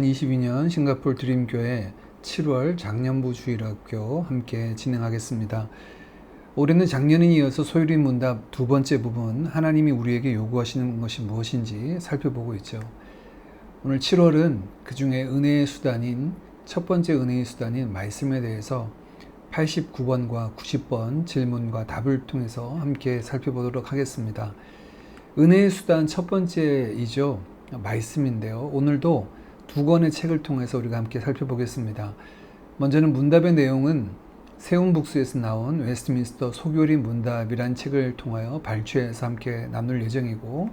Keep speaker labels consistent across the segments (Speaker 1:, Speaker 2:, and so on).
Speaker 1: 2022년 싱가포르 드림교회 7월 작년부 주일학교 함께 진행하겠습니다. 올해는 작년에 이어서 소율인 문답 두 번째 부분, 하나님이 우리에게 요구하시는 것이 무엇인지 살펴보고 있죠. 오늘 7월은 그 중에 은혜의 수단인 첫 번째 은혜의 수단인 말씀에 대해서 89번과 90번 질문과 답을 통해서 함께 살펴보도록 하겠습니다. 은혜의 수단 첫 번째이죠. 말씀인데요. 오늘도 두 권의 책을 통해서 우리가 함께 살펴보겠습니다. 먼저는 문답의 내용은 세운북스에서 나온 웨스트민스터 소교리 문답이란 책을 통하여 발췌해서 함께 나눌 예정이고,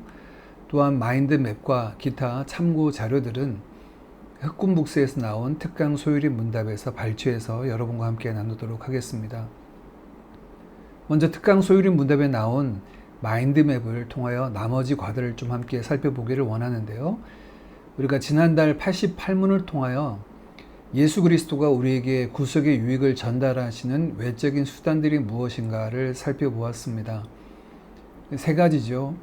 Speaker 1: 또한 마인드맵과 기타 참고 자료들은 흑군북스에서 나온 특강 소율이 문답에서 발췌해서 여러분과 함께 나누도록 하겠습니다. 먼저 특강 소율이 문답에 나온 마인드맵을 통하여 나머지 과들을 좀 함께 살펴보기를 원하는데요. 우리가 지난달 88문을 통하여 예수 그리스도가 우리에게 구속의 유익을 전달하시는 외적인 수단들이 무엇인가를 살펴보았습니다. 세 가지죠.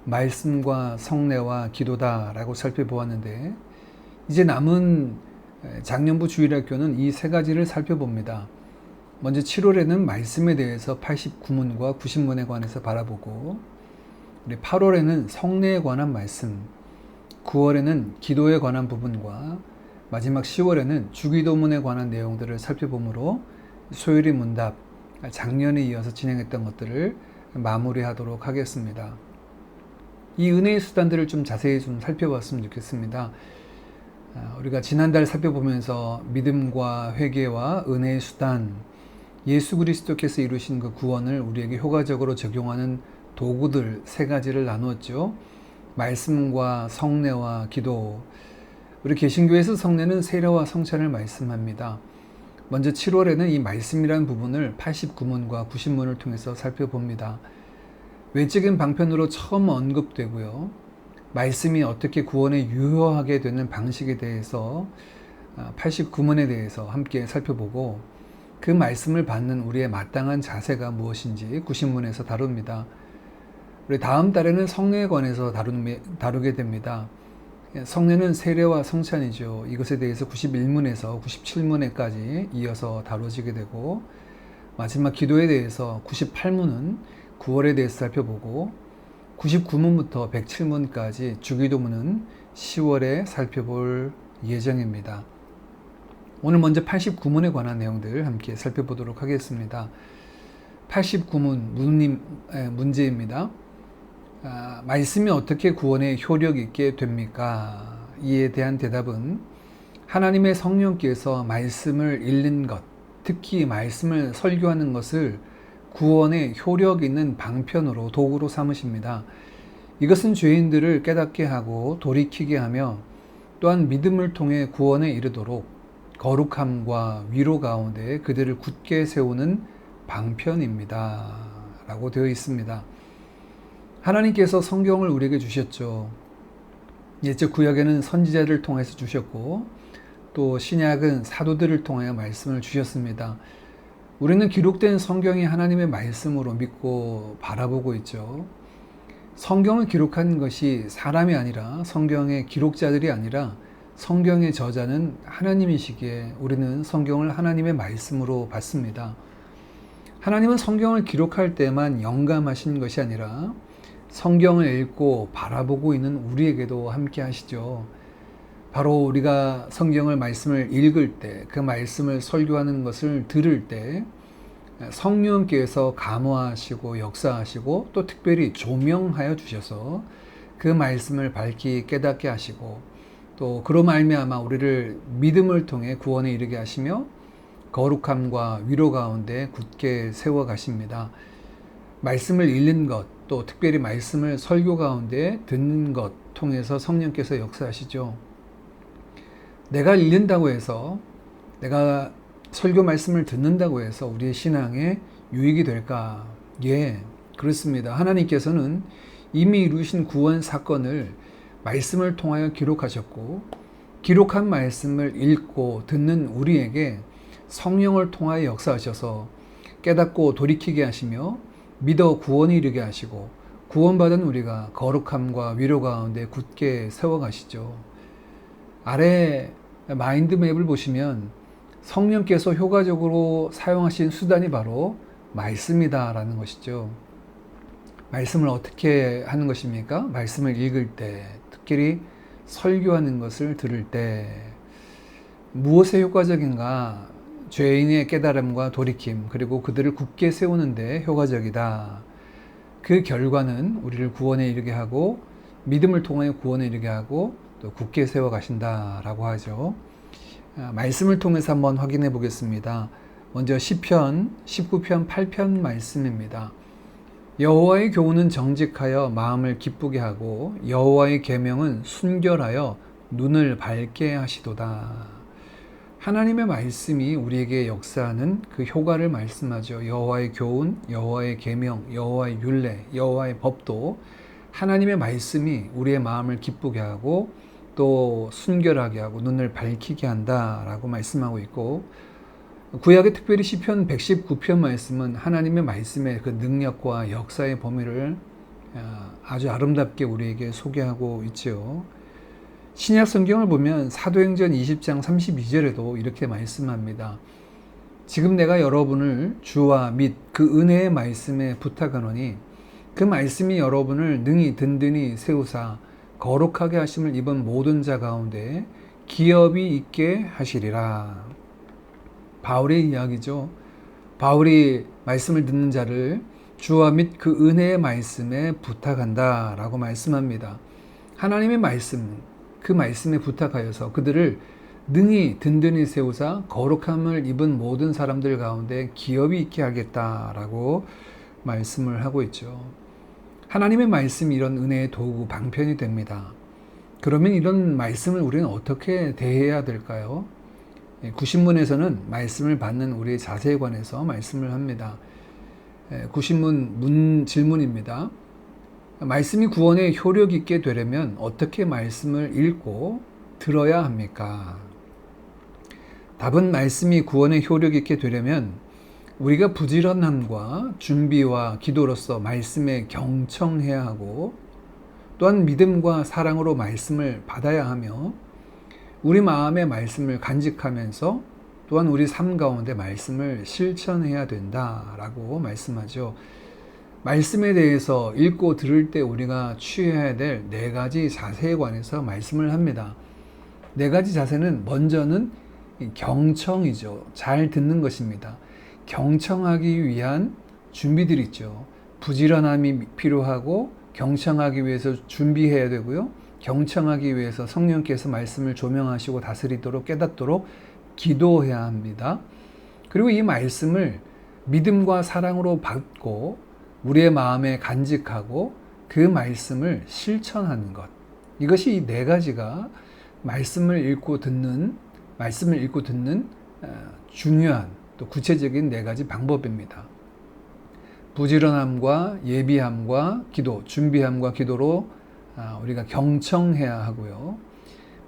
Speaker 1: 말씀과 성례와 기도다라고 살펴보았는데, 이제 남은 작년부 주일학교는 이 세 가지를 살펴봅니다. 먼저 7월에는 말씀에 대해서 89문과 90문에 관해서 바라보고, 우리 8월에는 성례에 관한 말씀, 9월에는 기도에 관한 부분과 마지막 10월에는 주기도문에 관한 내용들을 살펴보므로 소율이 문답, 작년에 이어서 진행했던 것들을 마무리하도록 하겠습니다. 이 은혜의 수단들을 좀 자세히 좀 살펴봤으면 좋겠습니다. 우리가 지난달 살펴보면서 믿음과 회개와 은혜의 수단, 예수 그리스도께서 이루신 그 구원을 우리에게 효과적으로 적용하는 도구들 세 가지를 나누었죠. 말씀과 성례와 기도. 우리 개신교에서 성례는 세례와 성찬을 말씀합니다. 먼저 7월에는 이 말씀이라는 부분을 89문과 90문을 통해서 살펴봅니다. 외적인 방편으로 처음 언급되고요. 말씀이 어떻게 구원에 유효하게 되는 방식에 대해서 89문에 대해서 함께 살펴보고, 그 말씀을 받는 우리의 마땅한 자세가 무엇인지 90문에서 다룹니다. 우리 다음 달에는 성례에 관해서 다루게 됩니다. 성례는 세례와 성찬이죠. 이것에 대해서 91문에서 97문에까지 이어서 다뤄지게 되고, 마지막 기도에 대해서 98문은 9월에 대해서 살펴보고, 99문부터 107문까지 주기도문은 10월에 살펴볼 예정입니다. 오늘 먼저 89문에 관한 내용들 함께 살펴보도록 하겠습니다. 89문 문제입니다. 말씀이 어떻게 구원에 효력 있게 됩니까? 이에 대한 대답은 하나님의 성령께서 말씀을 읽는 것, 특히 말씀을 설교하는 것을 구원에 효력 있는 방편으로 도구로 삼으십니다. 이것은 죄인들을 깨닫게 하고 돌이키게 하며, 또한 믿음을 통해 구원에 이르도록 거룩함과 위로 가운데 그들을 굳게 세우는 방편입니다. 라고 되어 있습니다. 하나님께서 성경을 우리에게 주셨죠. 옛적 구약에는 선지자를 통해서 주셨고, 또 신약은 사도들을 통하여 말씀을 주셨습니다. 우리는 기록된 성경이 하나님의 말씀으로 믿고 바라보고 있죠. 성경을 기록한 것이 사람이 아니라, 성경의 기록자들이 아니라 성경의 저자는 하나님이시기에 우리는 성경을 하나님의 말씀으로 받습니다. 하나님은 성경을 기록할 때만 영감하신 것이 아니라 성경을 읽고 바라보고 있는 우리에게도 함께 하시죠. 바로 우리가 성경을 말씀을 읽을 때, 그 말씀을 설교하는 것을 들을 때 성령께서 감화하시고 역사하시고, 또 특별히 조명하여 주셔서 그 말씀을 밝히 깨닫게 하시고, 또 그로 말미암아 우리를 믿음을 통해 구원에 이르게 하시며 거룩함과 위로 가운데 굳게 세워 가십니다. 말씀을 읽는 것, 또 특별히 말씀을 설교 가운데 듣는 것 통해서 성령께서 역사하시죠. 내가 읽는다고 해서, 내가 설교 말씀을 듣는다고 해서 우리의 신앙에 유익이 될까? 예, 그렇습니다. 하나님께서는 이미 이루신 구원 사건을 말씀을 통하여 기록하셨고, 기록한 말씀을 읽고 듣는 우리에게 성령을 통하여 역사하셔서 깨닫고 돌이키게 하시며 믿어 구원에 이르게 하시고, 구원받은 우리가 거룩함과 위로 가운데 굳게 세워가시죠. 아래 마인드맵을 보시면 성령께서 효과적으로 사용하신 수단이 바로 말씀이다라는 것이죠. 말씀을 어떻게 하는 것입니까? 말씀을 읽을 때, 특히 설교하는 것을 들을 때 무엇에 효과적인가? 죄인의 깨달음과 돌이킴, 그리고 그들을 굳게 세우는 데 효과적이다. 그 결과는 우리를 구원에 이르게 하고 믿음을 통하여 구원에 이르게 하고 또 굳게 세워 가신다라고 하죠. 말씀을 통해서 한번 확인해 보겠습니다. 먼저 시편 19편 8편 말씀입니다. 여호와의 교훈은 정직하여 마음을 기쁘게 하고 여호와의 계명은 순결하여 눈을 밝게 하시도다. 하나님의 말씀이 우리에게 역사하는 그 효과를 말씀하죠. 여호와의 교훈, 여호와의 계명, 여호와의 율례, 여호와의 법도 하나님의 말씀이 우리의 마음을 기쁘게 하고 또 순결하게 하고 눈을 밝히게 한다라고 말씀하고 있고, 구약의 특별히 시편 119편 말씀은 하나님의 말씀의 그 능력과 역사의 범위를 아주 아름답게 우리에게 소개하고 있죠. 신약 성경을 보면 사도행전 20장 32절에도 이렇게 말씀합니다. 지금 내가 여러분을 주와 및 그 은혜의 말씀에 부탁하노니 그 말씀이 여러분을 능히 든든히 세우사 거룩하게 하심을 입은 모든 자 가운데 기업이 있게 하시리라. 바울의 이야기죠. 바울이 말씀을 듣는 자를 주와 및 그 은혜의 말씀에 부탁한다 라고 말씀합니다. 하나님의 말씀, 그 말씀에 부탁하여서 그들을 능히 든든히 세우사 거룩함을 입은 모든 사람들 가운데 기업이 있게 하겠다라고 말씀을 하고 있죠. 하나님의 말씀이 이런 은혜의 도구, 방편이 됩니다. 그러면 이런 말씀을 우리는 어떻게 대해야 될까요? 구신문에서는 말씀을 받는 우리의 자세에 관해서 말씀을 합니다. 구신문 질문입니다. 말씀이 구원에 효력 있게 되려면 어떻게 말씀을 읽고 들어야 합니까? 답은 말씀이 구원에 효력 있게 되려면 우리가 부지런함과 준비와 기도로서 말씀에 경청해야 하고 또한 믿음과 사랑으로 말씀을 받아야 하며 우리 마음의 말씀을 간직하면서 또한 우리 삶 가운데 말씀을 실천해야 된다라고 말씀하죠. 말씀에 대해서 읽고 들을 때 우리가 취해야 될 4가지 자세에 관해서 말씀을 합니다. 4가지 자세는 먼저는 경청이죠. 잘 듣는 것입니다. 경청하기 위한 준비들이 있죠. 부지런함이 필요하고 경청하기 위해서 준비해야 되고요. 경청하기 위해서 성령께서 말씀을 조명하시고 다스리도록 깨닫도록 기도해야 합니다. 그리고 이 말씀을 믿음과 사랑으로 받고 우리의 마음에 간직하고 그 말씀을 실천하는 것. 이것이 이 4가지가 말씀을 읽고 듣는 중요한 또 구체적인 4가지 방법입니다. 부지런함과 예비함과 기도, 준비함과 기도로 우리가 경청해야 하고요.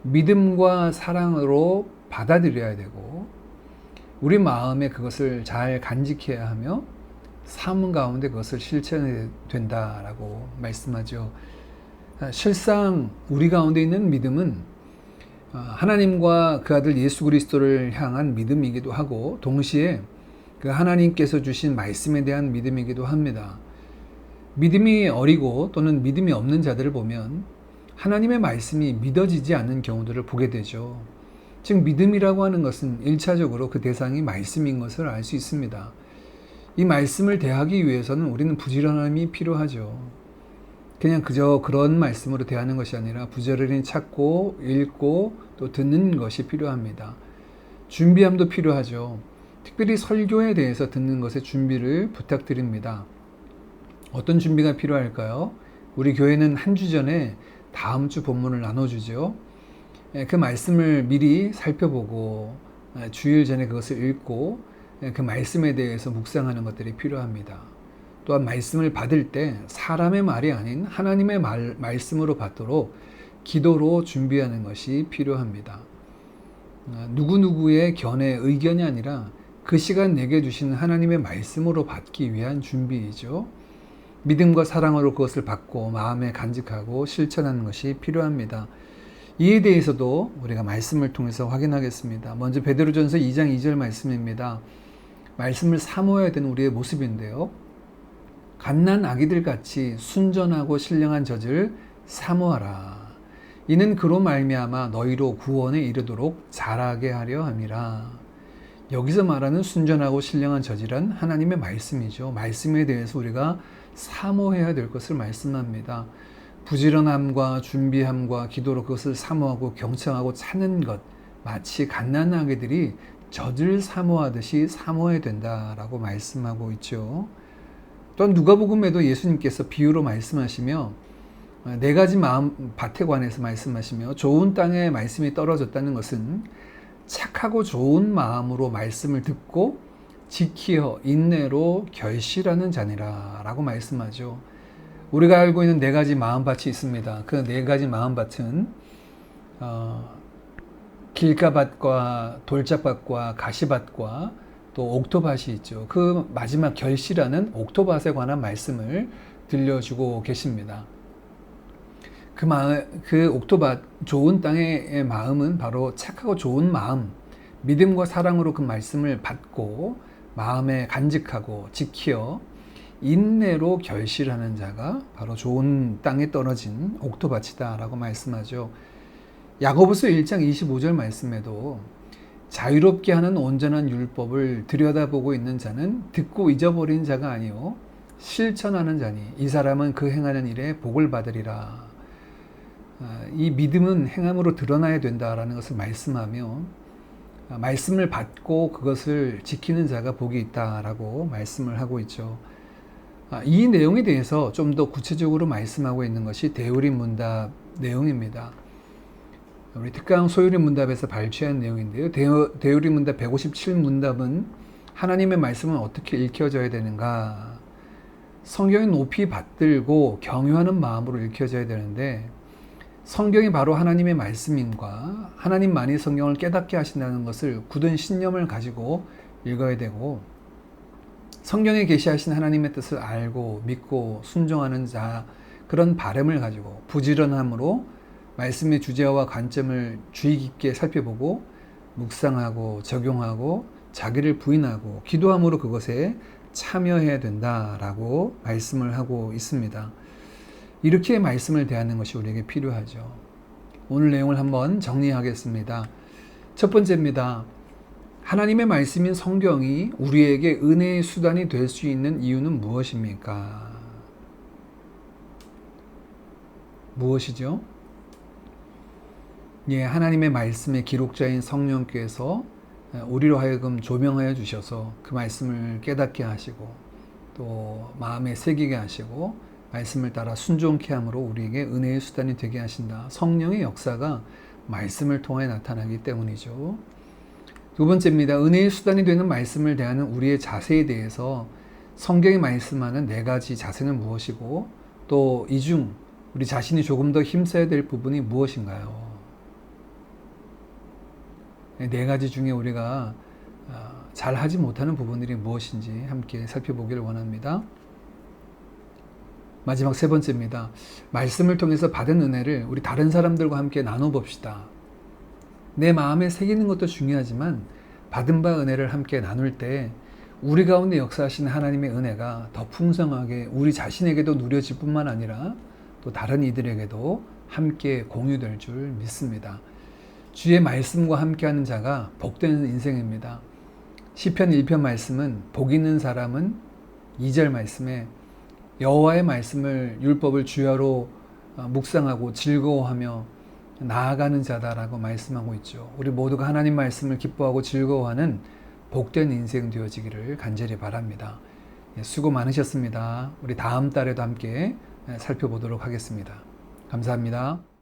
Speaker 1: 믿음과 사랑으로 받아들여야 되고 우리 마음에 그것을 잘 간직해야 하며 삶 가운데 그것을 실천해야 된다라고 말씀하죠. 실상 우리 가운데 있는 믿음은 하나님과 그 아들 예수 그리스도를 향한 믿음이기도 하고 동시에 그 하나님께서 주신 말씀에 대한 믿음이기도 합니다. 믿음이 어리고 또는 믿음이 없는 자들을 보면 하나님의 말씀이 믿어지지 않는 경우들을 보게 되죠. 즉 믿음이라고 하는 것은 1차적으로 그 대상이 말씀인 것을 알 수 있습니다. 이 말씀을 대하기 위해서는 우리는 부지런함이 필요하죠. 그냥 그저 그런 말씀으로 대하는 것이 아니라 부지런히 찾고 읽고 또 듣는 것이 필요합니다. 준비함도 필요하죠. 특별히 설교에 대해서 듣는 것에 준비를 부탁드립니다. 어떤 준비가 필요할까요? 우리 교회는 한 주 전에 다음 주 본문을 나눠주죠. 그 말씀을 미리 살펴보고 주일 전에 그것을 읽고 그 말씀에 대해서 묵상하는 것들이 필요합니다. 또한 말씀을 받을 때 사람의 말이 아닌 하나님의 말씀으로 받도록 기도로 준비하는 것이 필요합니다. 누구누구의 견해, 의견이 아니라 그 시간 내게 주시는 하나님의 말씀으로 받기 위한 준비이죠. 믿음과 사랑으로 그것을 받고 마음에 간직하고 실천하는 것이 필요합니다. 이에 대해서도 우리가 말씀을 통해서 확인하겠습니다. 먼저 베드로전서 2장 2절 말씀입니다. 말씀을 사모해야 되는 우리의 모습인데요. 갓난 아기들 같이 순전하고 신령한 젖을 사모하라. 이는 그로 말미암아 너희로 구원에 이르도록 자라게 하려 함이라. 여기서 말하는 순전하고 신령한 젖이란 하나님의 말씀이죠. 말씀에 대해서 우리가 사모해야 될 것을 말씀합니다. 부지런함과 준비함과 기도로 그것을 사모하고 경청하고 찾는 것, 마치 갓난 아기들이 젖을 사모하듯이 사모해야 된다라고 말씀하고 있죠. 또한 누가복음에도 예수님께서 비유로 말씀하시며 네 가지 마음 밭에 관해서 말씀하시며 좋은 땅에 말씀이 떨어졌다는 것은 착하고 좋은 마음으로 말씀을 듣고 지키어 인내로 결실하는 자니라 라고 말씀하죠. 우리가 알고 있는 네 가지 마음밭이 있습니다. 그 네 가지 마음밭은 길가밭과 돌짝밭과 가시밭과 또 옥토밭이 있죠. 그 마지막 결실하는 옥토밭에 관한 말씀을 들려주고 계십니다. 그 옥토밭, 좋은 땅의 마음은 바로 착하고 좋은 마음, 믿음과 사랑으로 그 말씀을 받고 마음에 간직하고 지키어 인내로 결실하는 자가 바로 좋은 땅에 떨어진 옥토밭이다 라고 말씀하죠. 야고보서 1장 25절 말씀에도 자유롭게 하는 온전한 율법을 들여다보고 있는 자는 듣고 잊어버린 자가 아니요 실천하는 자니 이 사람은 그 행하는 일에 복을 받으리라. 이 믿음은 행함으로 드러나야 된다라는 것을 말씀하며 말씀을 받고 그것을 지키는 자가 복이 있다라고 말씀을 하고 있죠. 이 내용에 대해서 좀 더 구체적으로 말씀하고 있는 것이 대우림 문답 내용입니다. 우리 특강 소유림 문답에서 발췌한 내용인데요. 대우림 문답 157문답은 하나님의 말씀은 어떻게 읽혀져야 되는가? 성경이 높이 받들고 경유하는 마음으로 읽혀져야 되는데 성경이 바로 하나님의 말씀인과 하나님만이 성경을 깨닫게 하신다는 것을 굳은 신념을 가지고 읽어야 되고 성경에 계시하신 하나님의 뜻을 알고 믿고 순종하는 자 그런 바람을 가지고 부지런함으로 말씀의 주제와 관점을 주의 깊게 살펴보고 묵상하고 적용하고 자기를 부인하고 기도함으로 그것에 참여해야 된다라고 말씀을 하고 있습니다. 이렇게 말씀을 대하는 것이 우리에게 필요하죠. 오늘 내용을 한번 정리하겠습니다. 첫 번째입니다. 하나님의 말씀인 성경이 우리에게 은혜의 수단이 될 수 있는 이유는 무엇입니까? 무엇이죠? 하나님의 말씀의 기록자인 성령께서 우리로 하여금 조명하여 주셔서 그 말씀을 깨닫게 하시고 또 마음에 새기게 하시고 말씀을 따라 순종케 함으로 우리에게 은혜의 수단이 되게 하신다. 성령의 역사가 말씀을 통해 나타나기 때문이죠. 두 번째입니다. 은혜의 수단이 되는 말씀을 대하는 우리의 자세에 대해서 성경이 말씀하는 네 가지 자세는 무엇이고 또 이 중 우리 자신이 조금 더 힘써야 될 부분이 무엇인가요? 네 가지 중에 우리가 잘 하지 못하는 부분들이 무엇인지 함께 살펴보기를 원합니다. 마지막 세 번째입니다. 말씀을 통해서 받은 은혜를 우리 다른 사람들과 함께 나눠봅시다. 내 마음에 새기는 것도 중요하지만 받은 바 은혜를 함께 나눌 때 우리 가운데 역사하시는 하나님의 은혜가 더 풍성하게 우리 자신에게도 누려질 뿐만 아니라 또 다른 이들에게도 함께 공유될 줄 믿습니다. 주의 말씀과 함께하는 자가 복된 인생입니다. 시편 1편 말씀은 복 있는 사람은 2절 말씀에 여호와의 말씀을 율법을 주야로 묵상하고 즐거워하며 나아가는 자다라고 말씀하고 있죠. 우리 모두가 하나님 말씀을 기뻐하고 즐거워하는 복된 인생 되어지기를 간절히 바랍니다. 수고 많으셨습니다. 우리 다음 달에도 함께 살펴보도록 하겠습니다. 감사합니다.